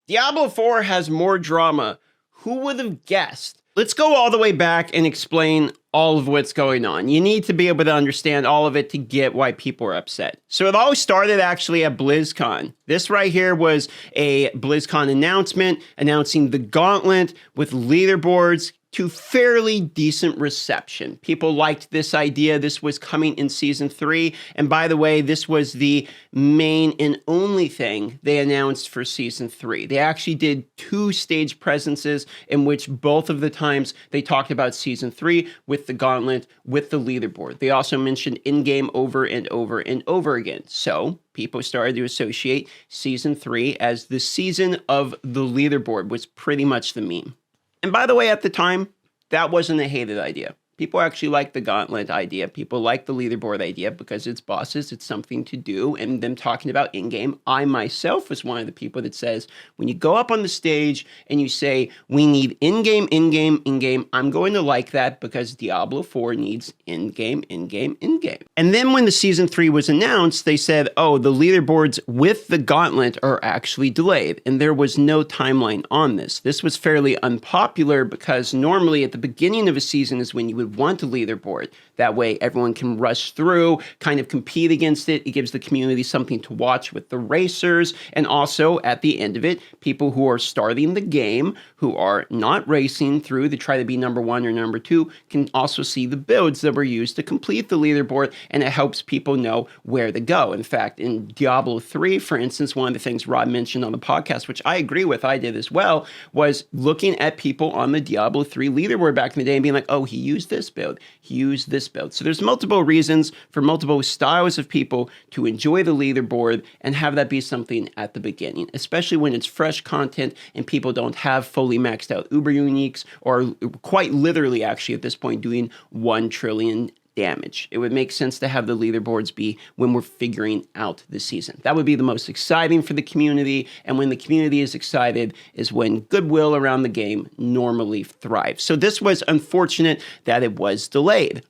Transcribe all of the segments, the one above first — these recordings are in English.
Diablo 4 has more drama. Who would have guessed? Let's go all the way back and explain all of what's going on. You need to be able to understand all of it to get why people are upset. So it all started actually at BlizzCon. This right here was a BlizzCon announcement announcing the gauntlet with leaderboards to fairly decent reception. People liked this idea. This was coming in season 3. And by the way, this was the main and only thing they announced for season 3. They actually did 2 stage presences in which both of the times they talked about season 3 with the gauntlet, with the leaderboard. They also mentioned in-game over and over and over again. So people started to associate season 3 as the season of the leaderboard, was pretty much the meme. And by the way, at the time, that wasn't a hated idea. People actually like the gauntlet idea. People like the leaderboard idea because it's bosses, it's something to do, and them talking about in-game. I myself was one of the people that says, when you go up on the stage and you say, we need in-game, in-game, in-game, I'm going to like that because Diablo 4 needs in-game, in-game, in-game. And then when the season 3 was announced, they said, oh, the leaderboards with the gauntlet are actually delayed, and there was no timeline on this. This was fairly unpopular because normally at the beginning of a season is when you would want a leaderboard. That way everyone can rush through, kind of compete against it. It gives the community something to watch with the racers. And also at the end of it, people who are starting the game, who are not racing through to try to be number 1 or number 2, can also see the builds that were used to complete the leaderboard, and it helps people know where to go. In fact, in Diablo 3, for instance, one of the things Rod mentioned on the podcast, which I agree with, I did as well, was looking at people on the Diablo 3 leaderboard back in the day and being like, oh, he used this build, he used this build. So there's multiple reasons for multiple styles of people to enjoy the leaderboard and have that be something at the beginning, especially when it's fresh content and people don't have fully maxed out uber uniques or quite literally actually at this point doing 1 trillion damage. It would make sense to have the leaderboards be when we're figuring out the season. That would be the most exciting for the community, and when the community is excited is when goodwill around the game normally thrives. So this was unfortunate that it was delayed.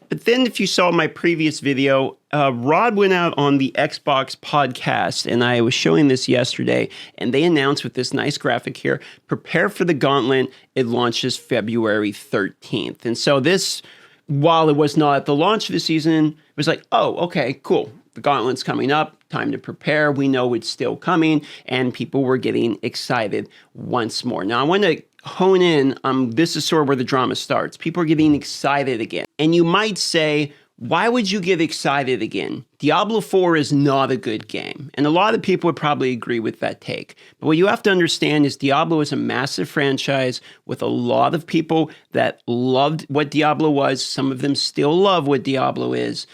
But then if you saw my previous video, Rod went out on the Xbox podcast, and I was showing this yesterday, and they announced with this nice graphic here, prepare for the gauntlet, it launches February 13th. And so this, while it was not at the launch of the season, it was like, oh, okay, cool. The gauntlet's coming up, time to prepare. We know it's still coming, and people were getting excited once more. Now, I want to hone in, this is sort of where the drama starts. People are getting excited again. And you might say, why would you get excited again? Diablo 4 is not a good game. And a lot of people would probably agree with that take. But what you have to understand is Diablo is a massive franchise with a lot of people that loved what Diablo was. Some of them still love what Diablo is.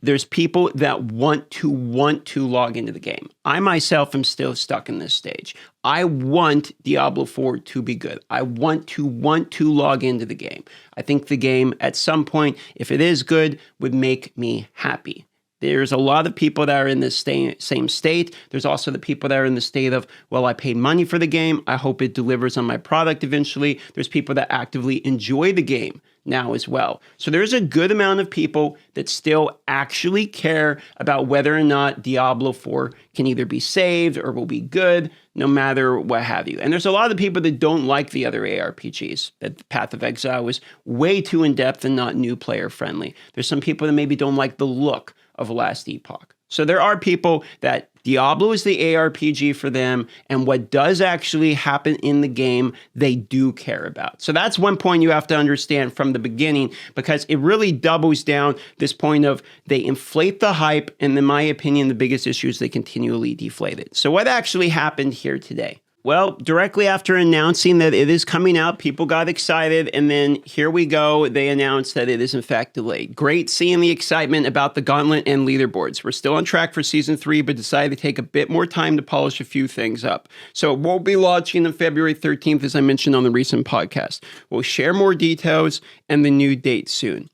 There's people that want to log into the game. I myself am still stuck in this stage. I want Diablo 4 to be good. I want to log into the game. I think the game at some point, if it is good, would make me happy. There's a lot of people that are in this same state. There's also the people that are in the state of, well, I paid money for the game. I hope it delivers on my product eventually. There's people that actively enjoy the game now as well. So there's a good amount of people that still actually care about whether or not Diablo 4 can either be saved or will be good, no matter what have you. And there's a lot of people that don't like the other ARPGs, that Path of Exile was way too in-depth and not new player friendly. There's some people that maybe don't like the look of Last Epoch. So there are people that Diablo is the ARPG for them, and what does actually happen in the game, they do care about. So that's one point you have to understand from the beginning, because it really doubles down this point of they inflate the hype, and in my opinion, the biggest issue is they continually deflate it. So what actually happened here today? Well, directly after announcing that it is coming out, people got excited, and then here we go. They announced that it is in fact delayed. Great seeing the excitement about the gauntlet and leaderboards. We're still on track for season 3, but decided to take a bit more time to polish a few things up. So it won't be launching on February 13th, as I mentioned on the recent podcast. We'll share more details and the new date soon.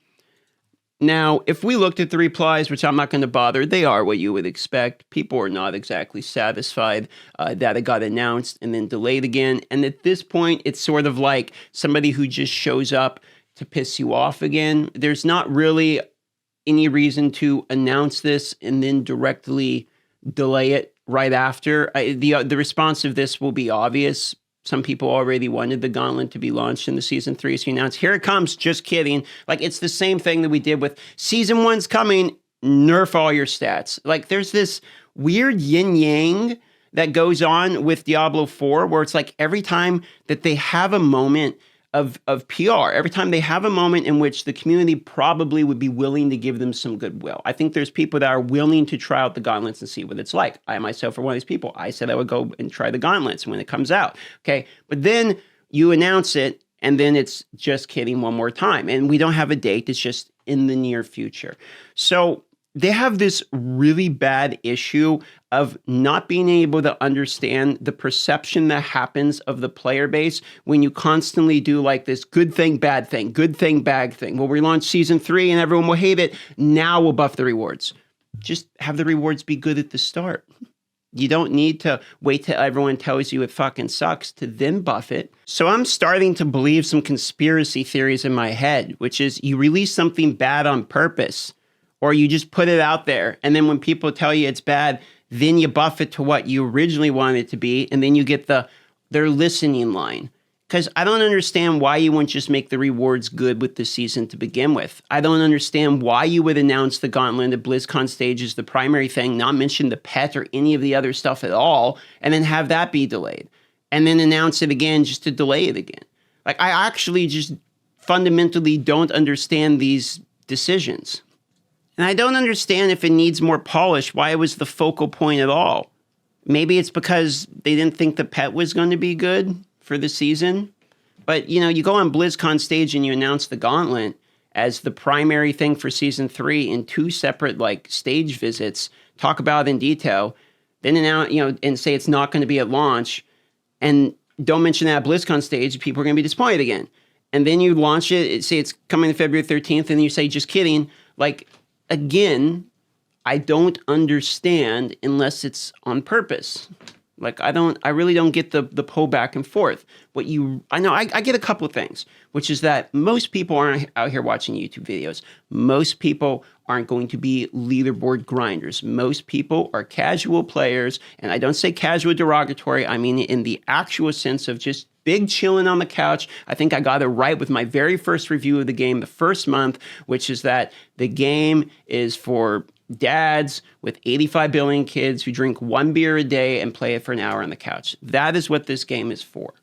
Now, if we looked at the replies, which I'm not going to bother, they are what you would expect. People are not exactly satisfied that it got announced and then delayed again. And at this point, it's sort of like somebody who just shows up to piss you off again. There's not really any reason to announce this and then directly delay it right after. The response of this will be obvious. Some people already wanted the Gauntlet to be launched in the Season 3, so you announce, here it comes, just kidding. Like, it's the same thing that we did with Season 1's coming, nerf all your stats. Like, there's this weird yin-yang that goes on with Diablo 4, where it's like every time that they have a moment of PR, every time they have a moment in which the community probably would be willing to give them some goodwill. I think there's people that are willing to try out the Gauntlets and see what it's like. I myself are one of these people. I said I would go and try the Gauntlets when it comes out. Okay. But then you announce it and then it's just kidding one more time. And we don't have a date. It's just in the near future. So they have this really bad issue of not being able to understand the perception that happens of the player base when you constantly do like this good thing, bad thing, good thing, bad thing. Well, we launch Season 3 and everyone will hate it. Now we'll buff the rewards. Just have the rewards be good at the start. You don't need to wait till everyone tells you it fucking sucks to then buff it. So I'm starting to believe some conspiracy theories in my head, which is you release something bad on purpose, or you just put it out there. And then when people tell you it's bad, then you buff it to what you originally wanted it to be. And then you get their listening line. Because I don't understand why you wouldn't just make the rewards good with the season to begin with. I don't understand why you would announce the Gauntlet at BlizzCon stage as the primary thing, not mention the pet or any of the other stuff at all, and then have that be delayed. And then announce it again just to delay it again. Like, I actually just fundamentally don't understand these decisions. And I don't understand if it needs more polish, why it was the focal point at all. Maybe it's because they didn't think the pet was going to be good for the season. But, you know, you go on BlizzCon stage and you announce the Gauntlet as the primary thing for Season 3 in 2 separate, like, stage visits, talk about it in detail, then announce, you know, and say it's not going to be at launch, and don't mention that at BlizzCon stage, people are going to be disappointed again. And then you launch it, say it's coming February 13th, and then you say, just kidding. Like, again, I don't understand unless it's on purpose. Like, I really don't get the pull back and forth. I get a couple of things, which is that most people aren't out here watching YouTube videos. Most people aren't going to be leaderboard grinders. Most people are casual players, and I don't say casual derogatory. I mean in the actual sense of just big chilling on the couch. I think I got it right with my very first review of the game the first month, which is that the game is for dads with 85 billion kids who drink 1 beer a day and play it for an hour on the couch. That is what this game is for.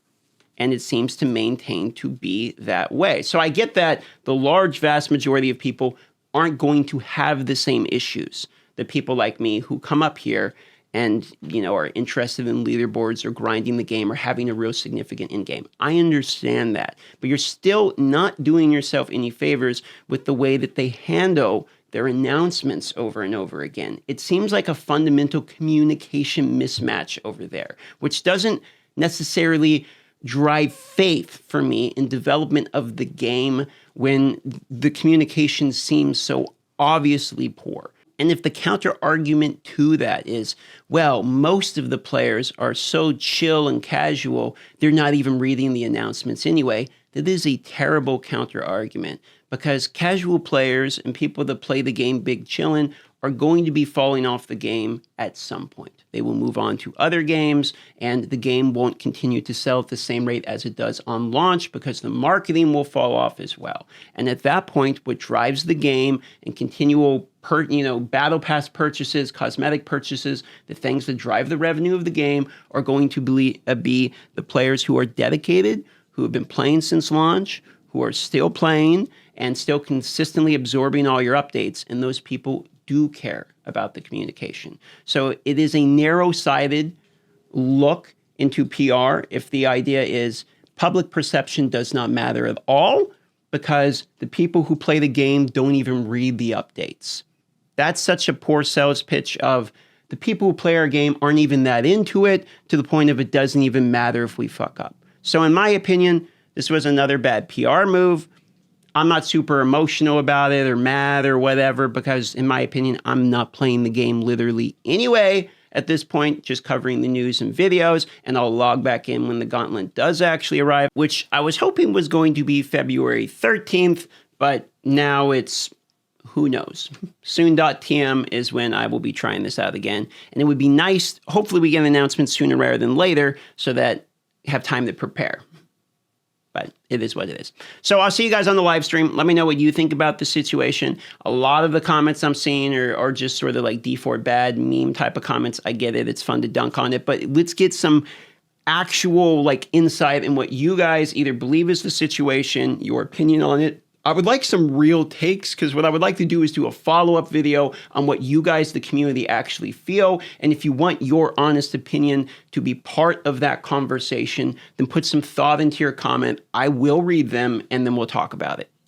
And it seems to maintain to be that way. So I get that the large, vast majority of people aren't going to have the same issues that people like me who come up here and, you know, are interested in leaderboards or grinding the game or having a real significant in-game. I understand that. But you're still not doing yourself any favors with the way that they handle their announcements over and over again. It seems like a fundamental communication mismatch over there, which doesn't necessarily drive faith for me in development of the game when the communication seems so obviously poor. And if the counter argument to that is, well, most of the players are so chill and casual, they're not even reading the announcements anyway, that is a terrible counter argument. Because casual players and people that play the game big chillin' are going to be falling off the game at some point. They will move on to other games, and the game won't continue to sell at the same rate as it does on launch because the marketing will fall off as well. And at that point, what drives the game and continual battle pass purchases, cosmetic purchases, the things that drive the revenue of the game are going to be the players who are dedicated, who have been playing since launch, who are still playing, and still consistently absorbing all your updates, and those people do care about the communication. So it is a narrow-sided look into PR if the idea is public perception does not matter at all because the people who play the game don't even read the updates. That's such a poor sales pitch of the people who play our game aren't even that into it to the point of it doesn't even matter if we fuck up. So in my opinion, this was another bad PR move. I'm not super emotional about it or mad or whatever because, in my opinion, I'm not playing the game literally anyway at this point, just covering the news and videos, and I'll log back in when the Gauntlet does actually arrive, which I was hoping was going to be February 13th, but now it's who knows? Soon.tm is when I will be trying this out again. And it would be nice, hopefully we get an announcement sooner rather than later so that I have time to prepare. But it is what it is. So I'll see you guys on the live stream. Let me know what you think about the situation. A lot of the comments I'm seeing are just sort of like D4 bad meme type of comments. I get it. It's fun to dunk on it. But let's get some actual like insight in what you guys either believe is the situation, your opinion on it. I would like some real takes, because what I would like to do is do a follow-up video on what you guys, the community, actually feel. And if you want your honest opinion to be part of that conversation, then put some thought into your comment. I will read them, and then we'll talk about it.